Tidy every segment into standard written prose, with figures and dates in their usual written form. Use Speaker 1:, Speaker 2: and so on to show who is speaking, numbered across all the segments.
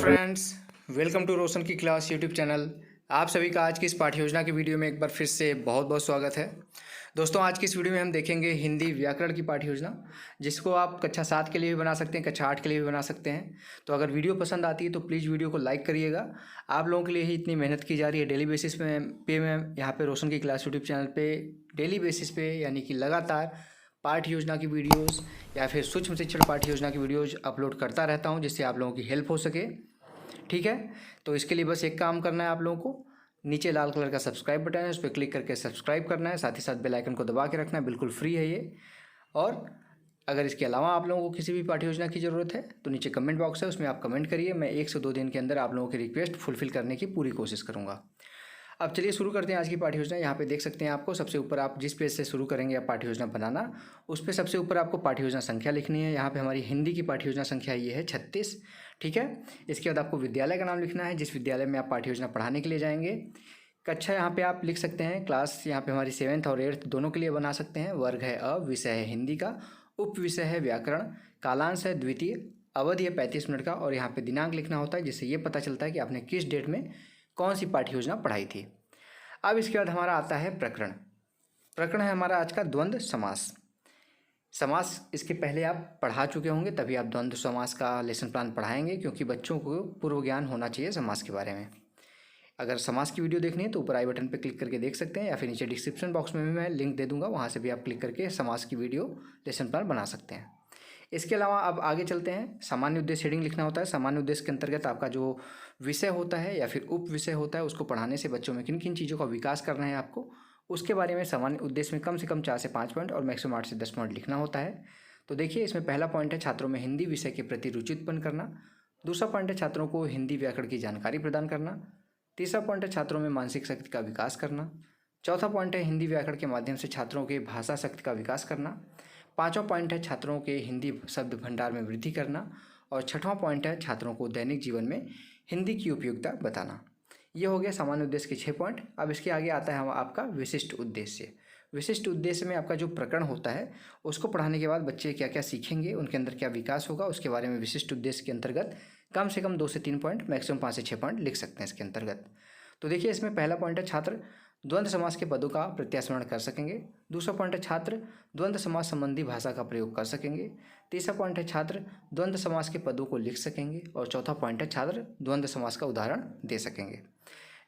Speaker 1: Friends, welcome to रोशन की class YouTube channel. आप सभी का आज की इस पाठ्य योजना की वीडियो में एक बार फिर से बहुत बहुत स्वागत है। दोस्तों, आज की इस वीडियो में हम देखेंगे हिंदी व्याकरण की पाठ्य योजना, जिसको आप कक्षा 7 के लिए भी बना सकते हैं, कक्षा 8 के लिए भी बना सकते हैं। तो अगर वीडियो पसंद आती है तो प्लीज़ वीडियो को लाइक करिएगा। आप लोगों के लिए ही इतनी मेहनत की जा रही है। डेली बेसिस पे मैं यहाँ पे रोशन की क्लास यूट्यूब चैनल पे डेली बेसिस पे यानी कि लगातार पाठ्य योजना की वीडियोस या फिर सूक्ष्म शिक्षण पाठ्य योजना की वीडियोज अपलोड करता रहता हूँ, जिससे आप लोगों की हेल्प हो सके। ठीक है, तो इसके लिए बस एक काम करना है आप लोगों को। नीचे लाल कलर का सब्सक्राइब बटन है, उस पर क्लिक करके सब्सक्राइब करना है। साथ ही साथ बेल आइकन को दबा के रखना है, बिल्कुल फ्री है ये। और अगर इसके अलावा आप लोगों को किसी भी पाठ्य योजना की ज़रूरत है तो नीचे कमेंट बॉक्स है, उसमें आप कमेंट करिए। मैं 1 से 2 दिन के अंदर आप लोगों की रिक्वेस्ट फुलफिल करने की पूरी कोशिश करूँगा। अब चलिए शुरू करते हैं आज की पाठ्य योजना। यहाँ पे देख सकते हैं आपको सबसे ऊपर, आप जिस पेज से शुरू करेंगे आप पाठ्य योजना बनाना, उस पर सबसे ऊपर आपको पाठ्य योजना संख्या लिखनी है। यहाँ पे हमारी हिंदी की पाठ्य योजना संख्या ये है 36। ठीक है, इसके बाद आपको विद्यालय का नाम लिखना है, जिस विद्यालय में आप पाठ्य योजना पढ़ाने के लिए जाएंगे। कक्षा यहाँ पे आप लिख सकते हैं, क्लास यहाँ पे हमारी 7th और 8th दोनों के लिए बना सकते हैं। वर्ग है अ, विषय है हिंदी का, उप विषय है व्याकरण, कालांश है द्वितीय, अवधि है 35 मिनट का, और यहाँ पे दिनांक लिखना होता है, जिससे ये पता चलता है कि आपने किस डेट में कौन सी पाठ्य योजना पढ़ाई थी। अब इसके बाद हमारा आता है प्रकरण। प्रकरण है हमारा आज का द्वंद्व समास। समास इसके पहले आप पढ़ा चुके होंगे, तभी आप द्वंद्व समास का लेसन प्लान पढ़ाएंगे, क्योंकि बच्चों को पूर्व ज्ञान होना चाहिए समास के बारे में। अगर समास की वीडियो देखनी है तो ऊपर आई बटन पर क्लिक करके देख सकते हैं, या फिर नीचे डिस्क्रिप्शन बॉक्स में भी मैं लिंक दे दूंगा, वहाँ से भी आप क्लिक करके समास की वीडियो लेसन प्लान बना सकते हैं। इसके अलावा अब आगे चलते हैं। सामान्य उद्देश्य हेडिंग लिखना होता है। सामान्य उद्देश्य के अंतर्गत आपका जो विषय होता है या फिर उप विषय होता है, उसको पढ़ाने से बच्चों में किन किन चीज़ों का विकास करना है आपको, उसके बारे में सामान्य उद्देश्य में कम से कम 4 से 5 पॉइंट और मैक्सिमम 8 से 10 पॉइंट लिखना होता है। तो देखिए, इसमें पहला पॉइंट है छात्रों में हिंदी विषय के प्रति रुचि उत्पन्न करना। दूसरा पॉइंट है छात्रों को हिंदी व्याकरण की जानकारी प्रदान करना। तीसरा पॉइंट है छात्रों में मानसिक शक्ति का विकास करना। चौथा पॉइंट है हिंदी व्याकरण के माध्यम से छात्रों के भाषा शक्ति का विकास करना। पाँचवां पॉइंट है छात्रों के हिंदी शब्द भंडार में वृद्धि करना। और छठवां पॉइंट है छात्रों को दैनिक जीवन में हिंदी की उपयोगिता बताना। ये हो गया सामान्य उद्देश्य के 6 पॉइंट। अब इसके आगे आता है आपका विशिष्ट उद्देश्य। विशिष्ट उद्देश्य में आपका जो प्रकरण होता है, उसको पढ़ाने के बाद बच्चे क्या क्या सीखेंगे, उनके अंदर क्या विकास होगा, उसके बारे में विशिष्ट उद्देश्य के अंतर्गत कम से कम 2 से 3 पॉइंट, मैक्सिमम 5 से 6 पॉइंट लिख सकते हैं इसके अंतर्गत। तो देखिए, इसमें पहला पॉइंट है छात्र द्वंद्व समास के पदों का प्रत्यास्मरण कर सकेंगे। दूसरा पॉइंट है छात्र द्वंद्व समास संबंधी भाषा का प्रयोग कर सकेंगे। तीसरा पॉइंट है छात्र द्वंद्व समास के पदों को लिख सकेंगे। और चौथा पॉइंट है छात्र द्वंद्व समास का उदाहरण दे सकेंगे।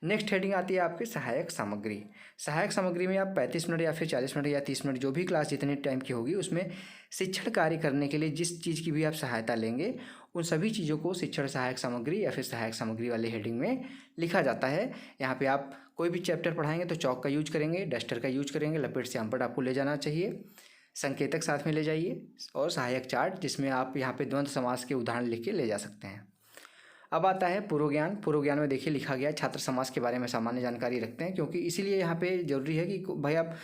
Speaker 1: नेक्स्ट हेडिंग आती है आपकी सहायक सामग्री। सहायक सामग्री में आप 35 मिनट या फिर 40 मिनट या 30 मिनट, जो भी क्लास जितने टाइम की होगी, उसमें शिक्षण कार्य करने के लिए जिस चीज़ की भी आप सहायता लेंगे, उन सभी चीज़ों को शिक्षण सहायक सामग्री या फिर सहायक सामग्री वाले हेडिंग में लिखा जाता है। यहाँ पे आप कोई भी चैप्टर पढ़ाएंगे तो चौक का यूज करेंगे, डस्टर का यूज करेंगे, लपेट श्याम पट्ट आपको ले जाना चाहिए, संकेतक साथ में ले जाइए, और सहायक चार्ट, जिसमें आप यहाँ पे द्वंद्व समास के उदाहरण लिख के ले जा सकते हैं। अब आता है पूर्व ज्ञान। पूर्व ज्ञान में देखिए लिखा गया है छात्र समास के बारे में सामान्य जानकारी रखते हैं, क्योंकि इसीलिए यहाँ पे जरूरी है कि भाई आप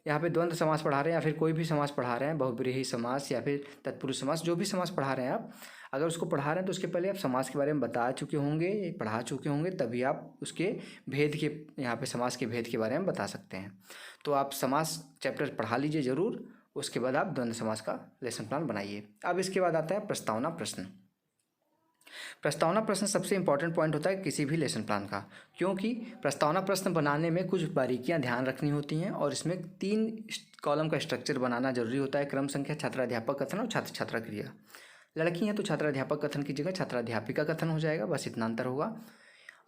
Speaker 1: यहाँ पे द्वंद्व समास पढ़ा रहे हैं या फिर कोई भी समास पढ़ा रहे हैं, बहुब्रीहि समास या फिर तत्पुरुष समास, जो भी समास पढ़ा रहे हैं आप, अगर उसको पढ़ा रहे हैं तो उसके पहले आप समास के बारे में बता चुके होंगे, पढ़ा चुके होंगे, तभी आप उसके भेद के, यहाँ पे समास के भेद के बारे में बता सकते हैं। तो आप समास चैप्टर पढ़ा लीजिए ज़रूर, उसके बाद आप द्वंद्व समास का लेसन प्लान बनाइए। अब इसके बाद आता है प्रस्तावना प्रश्न। प्रस्तावना प्रश्न सबसे इंपॉर्टेंट पॉइंट होता है किसी भी लेसन प्लान का, क्योंकि प्रस्तावना प्रश्न बनाने में कुछ बारीकियां ध्यान रखनी होती हैं, और इसमें 3 कॉलम का स्ट्रक्चर बनाना जरूरी होता है। क्रम संख्या, छात्राध्यापक कथन और छात्र छात्रा क्रिया। लड़की हैं तो छात्राध्यापक कथन की जगह छात्राध्यापिका कथन हो जाएगा, बस इतना अंतर होगा।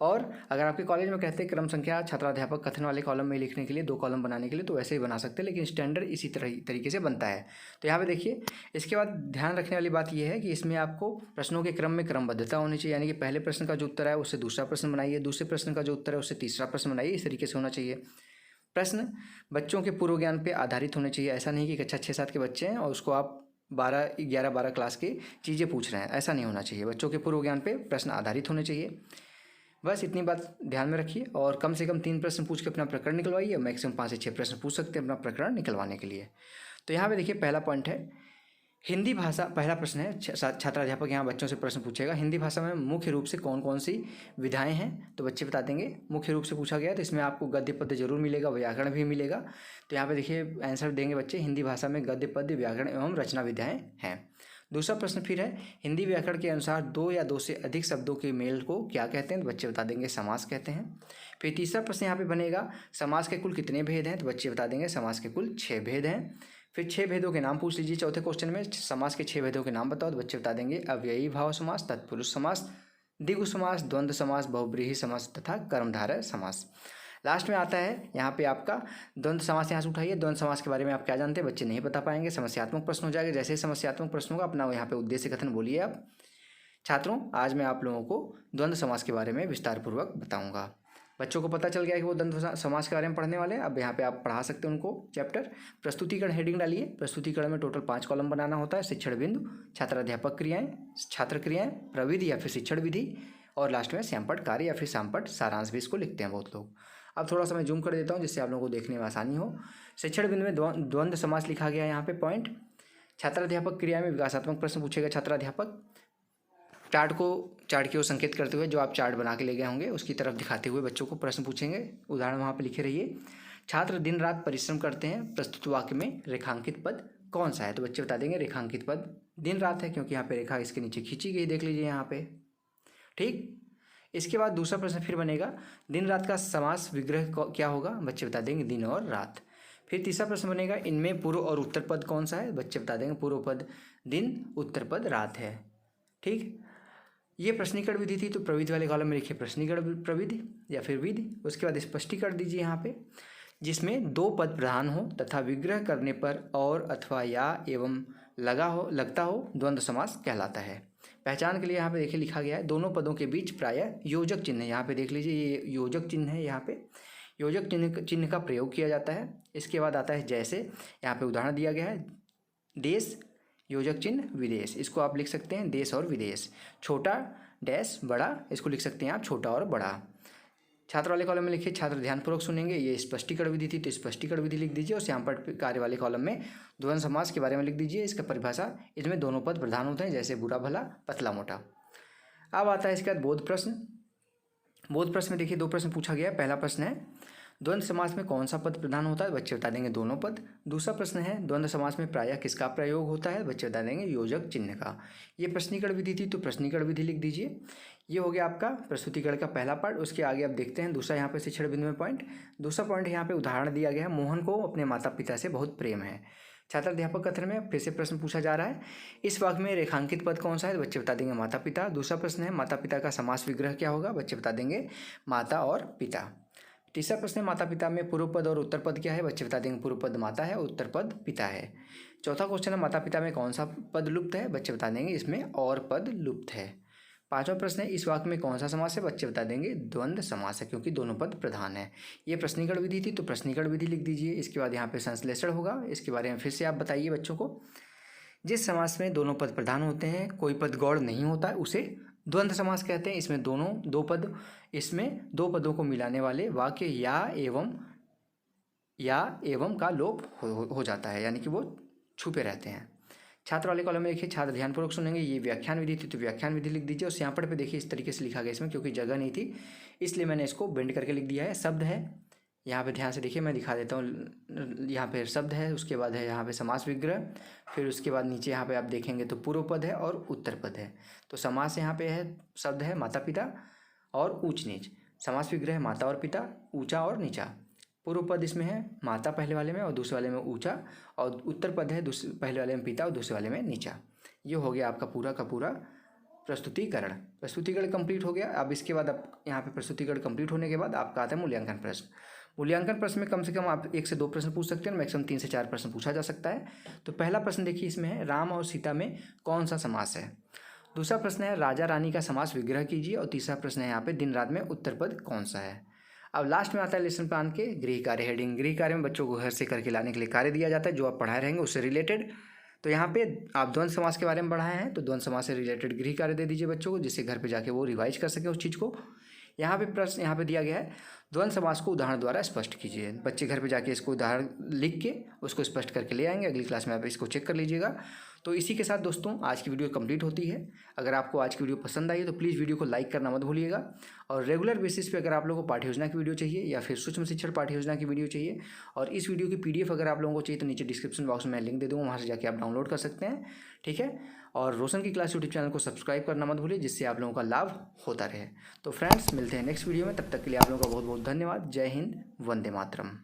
Speaker 1: और अगर आपके कॉलेज में कहते हैं क्रम संख्या छात्राध्यापक कथन वाले कॉलम में लिखने के लिए 2 कॉलम बनाने के लिए, तो वैसे ही बना सकते हैं, लेकिन स्टैंडर्ड इसी तरीके से बनता है। तो यहाँ पे देखिए, इसके बाद ध्यान रखने वाली बात यह है कि इसमें आपको प्रश्नों के क्रम में क्रमबद्धता होनी चाहिए, यानी कि पहले प्रश्न का जो उत्तर है उससे दूसरा प्रश्न बनाइए, दूसरे प्रश्न का जो उत्तर है उससे तीसरा प्रश्न बनाइए, इस तरीके से होना चाहिए। प्रश्न बच्चों के पूर्व ज्ञान पर आधारित होने चाहिए। ऐसा नहीं कि कक्षा 6-7 के बच्चे हैं और उसको आप 11-12 क्लास की चीज़ें पूछ रहे हैं, ऐसा नहीं होना चाहिए। बच्चों के पूर्व ज्ञान पे प्रश्न आधारित होने चाहिए। बस इतनी बात ध्यान में रखिए, और कम से कम 3 प्रश्न पूछ के अपना प्रकरण निकलवाइए। मैक्सिमम 5 से 6 प्रश्न पूछ सकते हैं अपना प्रकरण निकलवाने के लिए। तो यहाँ पे देखिए, पहला पॉइंट है हिंदी भाषा। पहला प्रश्न है, छात्राध्यापक यहाँ बच्चों से प्रश्न पूछेगा, हिंदी भाषा में मुख्य रूप से कौन कौन सी विधाएं हैं, तो बच्चे बता देंगे। मुख्य रूप से पूछा गया तो इसमें आपको गद्य पद्य जरूर मिलेगा, व्याकरण भी मिलेगा। तो यहाँ पे देखिए आंसर देंगे बच्चे, हिंदी भाषा में गद्य पद्य व्याकरण एवं रचना विधाएं हैं। दूसरा प्रश्न फिर है, हिंदी व्याकरण के अनुसार दो या दो से अधिक शब्दों के मेल को क्या कहते हैं? तो बच्चे बता देंगे समास कहते हैं। फिर तीसरा प्रश्न यहाँ पे बनेगा, समास के कुल कितने भेद हैं? तो बच्चे बता देंगे समास के कुल 6 भेद हैं। फिर 6 भेदों के नाम पूछ लीजिए चौथे क्वेश्चन में, समास के 6 भेदों के नाम बताओ। तो बच्चे बता देंगे अव्ययी भाव समास, तत्पुरुष समास, द्विगु समास, द्वंद्व समास, बहुब्रीहि समास तथा कर्मधारय समास। लास्ट में आता है यहाँ पे आपका द्वंद्व समास। यहाँ से उठाइए, द्वंद्व समास के बारे में आप क्या जानते हैं? बच्चे नहीं बता पाएंगे, समस्यात्मक प्रश्न हो जाएगा। जैसे ही समस्यात्मक प्रश्न होगा अपना यहाँ पे उद्देश्य कथन बोलिए आप। छात्रों, आज मैं आप लोगों को द्वंद्व समास के बारे में विस्तार पूर्वक बताऊंगा। बच्चों को पता चल गया कि वो द्वंद्व समास के बारे में पढ़ने वाले हैं। अब यहाँ पे आप पढ़ा सकते हैं उनको चैप्टर। प्रस्तुतिकरण हेडिंग डालिए। प्रस्तुतिकरण में टोटल 5 कॉलम बनाना होता है। शिक्षण बिंदु, छात्राध्यापक क्रियाएं, छात्र क्रियाएं, प्रविधि या फिर शिक्षण विधि, और लास्ट में श्यामपट कार्य या फिर श्यामपट सारांश भी इसको लिखते हैं बहुत लोग। अब थोड़ा सा मैं जूम कर देता हूँ जिससे आप लोगों को देखने में आसानी हो। शिक्षण बिंदु में द्वंद्व समास लिखा गया है यहाँ पे पॉइंट। छात्राध्यापक क्रिया में विकासात्मक प्रश्न पूछेगा छात्राध्यापक। चार्ट की ओर संकेत करते हुए जो आप चार्ट बना के ले गए होंगे उसकी तरफ दिखाते हुए बच्चों को प्रश्न पूछेंगे। उदाहरण वहाँ पे लिखे रहिए। छात्र दिन रात परिश्रम करते हैं, प्रस्तुत वाक्य में रेखांकित पद कौन सा है? तो बच्चे बता देंगे रेखांकित पद दिन रात है, क्योंकि यहाँ पे रेखा इसके नीचे खींची गई, देख लीजिए यहाँ पे। ठीक, इसके बाद दूसरा प्रश्न फिर बनेगा, दिन रात का समास विग्रह क्या होगा? बच्चे बता देंगे दिन और रात। फिर तीसरा प्रश्न बनेगा, इनमें पूर्व और उत्तर पद कौन सा है? बच्चे बता देंगे पूर्व पद दिन, उत्तर पद रात है। ठीक, ये प्रश्नीकरण विधि थी, तो प्रविधि वाले कॉलम में लिखिए प्रश्नीकरण प्रविधि या फिर विधि। उसके बाद स्पष्टीकरण दीजिए यहाँ पे, जिसमें 2 पद प्रधान हो तथा विग्रह करने पर और अथवा या एवं लगता हो द्वंद्व समास कहलाता है। पहचान के लिए यहाँ पे देखिए लिखा गया है, दोनों पदों के बीच प्रायः योजक चिन्ह है। यहाँ पे देख लीजिए ये योजक चिन्ह है, यहाँ पे योजक चिन्ह का प्रयोग किया जाता है। इसके बाद आता है जैसे, यहाँ पे उदाहरण दिया गया है, देश योजक चिन्ह विदेश, इसको आप लिख सकते हैं देश और विदेश। छोटा डैश बड़ा, इसको लिख सकते हैं आप छोटा और बड़ा। छात्र वाले कॉलम में लिखिए छात्र ध्यानपूर्वक सुनेंगे, ये स्पष्टीकरण विधि थी तो स्पष्टीकरण विधि लिख दीजिए। और श्यामपट कार्य वाले कॉलम में द्वंद्व समास के बारे में लिख दीजिए। इसका परिभाषा, इसमें दोनों पद प्रधान होते हैं, जैसे बुरा भला, पतला मोटा। अब आता है इसके बाद बोध प्रश्न। बोध प्रश्न में देखिए 2 प्रश्न पूछा गया है। पहला प्रश्न है, द्वंद्व समास में कौन सा पद प्रधान होता है? बच्चे बता देंगे दोनों पद। दूसरा प्रश्न है, द्वंद्व समास में प्रायः किसका प्रयोग होता है? बच्चे बता देंगे योजक चिन्ह का। ये प्रश्नीकरण विधि थी तो प्रश्नीकरण विधि लिख दीजिए। ये हो गया आपका प्रस्तुतिकरण का पहला पार्ट। उसके आगे आप देखते हैं दूसरा यहाँ पे शिक्षण बिंदु में पॉइंट। दूसरा पॉइंट यहाँ पे उदाहरण दिया गया है, मोहन को अपने माता पिता से बहुत प्रेम है। छात्राध्यापक कथन में फिर से प्रश्न पूछा जा रहा है, इस वाक्य में रेखांकित पद कौन सा है? बच्चे बता देंगे माता पिता। दूसरा प्रश्न है, माता पिता का समास विग्रह क्या होगा? बच्चे बता देंगे माता और पिता। तीसरा प्रश्न है, माता पिता में पूर्व पद और उत्तर पद क्या है? बच्चे बता देंगे पूर्व पद माता है, उत्तर पद पिता है। चौथा क्वेश्चन है, माता पिता में कौन सा पद लुप्त है? बच्चे बता देंगे इसमें और पद लुप्त है। पांचवा प्रश्न है, इस वाक्य में कौन सा समास है? बच्चे बता देंगे द्वंद्व समास है, क्योंकि दोनों पद प्रधान है। ये प्रश्नीकरण विधि थी तो प्रश्नीकरण विधि लिख दीजिए। इसके बाद यहाँ पे संश्लेषण होगा, इसके बारे में फिर से आप बताइए बच्चों को। जिस समास में दोनों पद प्रधान होते हैं, कोई पद गौड़ नहीं होता है, उसे द्वंद्व समास कहते हैं। इसमें इसमें 2 पदों को मिलाने वाले वाक्य या एवं का लोप हो जाता है, यानी कि वो छुपे रहते हैं। छात्र वाले कॉलम में देखिए छात्र ध्यानपूर्वक सुनेंगे, ये व्याख्यान विधि थी तो व्याख्यान विधि लिख दीजिए। और श्यामपट पे देखिए इस तरीके से लिखा गया, इसमें क्योंकि जगह नहीं थी इसलिए मैंने इसको बेंड करके लिख दिया है। शब्द है, यहाँ पे ध्यान से देखिए, मैं दिखा देता हूँ। यहाँ पे शब्द है, उसके बाद है यहाँ पे समास विग्रह, फिर उसके बाद नीचे यहाँ पे आप देखेंगे तो पूर्व पद है और उत्तर पद है। तो समास यहाँ पे है, शब्द है माता पिता और ऊंच नीच, समास विग्रह माता और पिता, ऊंचा और नीचा। पूर्व पद इसमें है माता पहले वाले में और दूसरे वाले में ऊंचा, और उत्तर पद है पहले वाले में पिता और दूसरे वाले में नीचा। ये हो गया आपका पूरा का पूरा प्रस्तुतिकरण कंप्लीट हो गया। अब इसके बाद आप यहाँ पे प्रस्तुतिकरण कंप्लीट होने के बाद आपका आता है मूल्यांकन प्रश्न। मूल्यांकन प्रश्न में कम से कम आप 1 से 2 प्रश्न पूछ सकते हैं, मैक्सिमम 3 से 4 प्रश्न पूछा जा सकता है। तो पहला प्रश्न देखिए इसमें है, राम और सीता में कौन सा समास है। दूसरा प्रश्न है, राजा रानी का समास विग्रह कीजिए। और तीसरा प्रश्न है यहाँ पे, दिन रात में उत्तर पद कौन सा है। अब लास्ट में आता है लेसन प्लान के गृह कार्य हेडिंग। गृह कार्य में बच्चों को घर से करके लाने के लिए कार्य दिया जाता है जो आप पढ़ाए रहेंगे उससे रिलेटेड। तो यहाँ पे आप द्वंद्व समास के बारे में पढ़ाए हैं तो द्वंद्व समास से रिलेटेड गृह कार्य दे दीजिए बच्चों को, जिससे घर पे जाके वो रिवाइज कर सके उस चीज़ को। यहाँ पे प्रश्न यहाँ पे दिया गया है, द्वंद्व समास को उदाहरण द्वारा स्पष्ट कीजिए। बच्चे घर पे जाके इसको उदाहरण लिख के उसको स्पष्ट करके ले आएंगे। अगली क्लास में आप इसको चेक कर लीजिएगा। तो इसी के साथ दोस्तों आज की वीडियो कंप्लीट होती है। अगर आपको आज की वीडियो पसंद आई है तो प्लीज़ वीडियो को लाइक करना मत भूलिएगा। और रेगुलर बेसिस पे अगर आप लोगों को पाठ्य योजना की वीडियो चाहिए या फिर सूक्ष्म शिक्षण पाठ्य योजना की वीडियो चाहिए और इस वीडियो की PDF अगर आप लोगों को चाहिए तो नीचे डिस्क्रिप्शन बॉक्स में लिंक दे दूँगा, वहाँ से जाके आप डाउनलोड कर सकते हैं। ठीक है, और रोशन की क्लास यूट्यूब चैनल को सब्सक्राइब करना मत भूलिए, जिससे आप लोगों का लाभ होता रहे। तो फ्रेंड्स मिलते हैं नेक्स्ट वीडियो में, तब तक के लिए आप लोगों का बहुत बहुत धन्यवाद। जय हिंद, वंदे मातरम।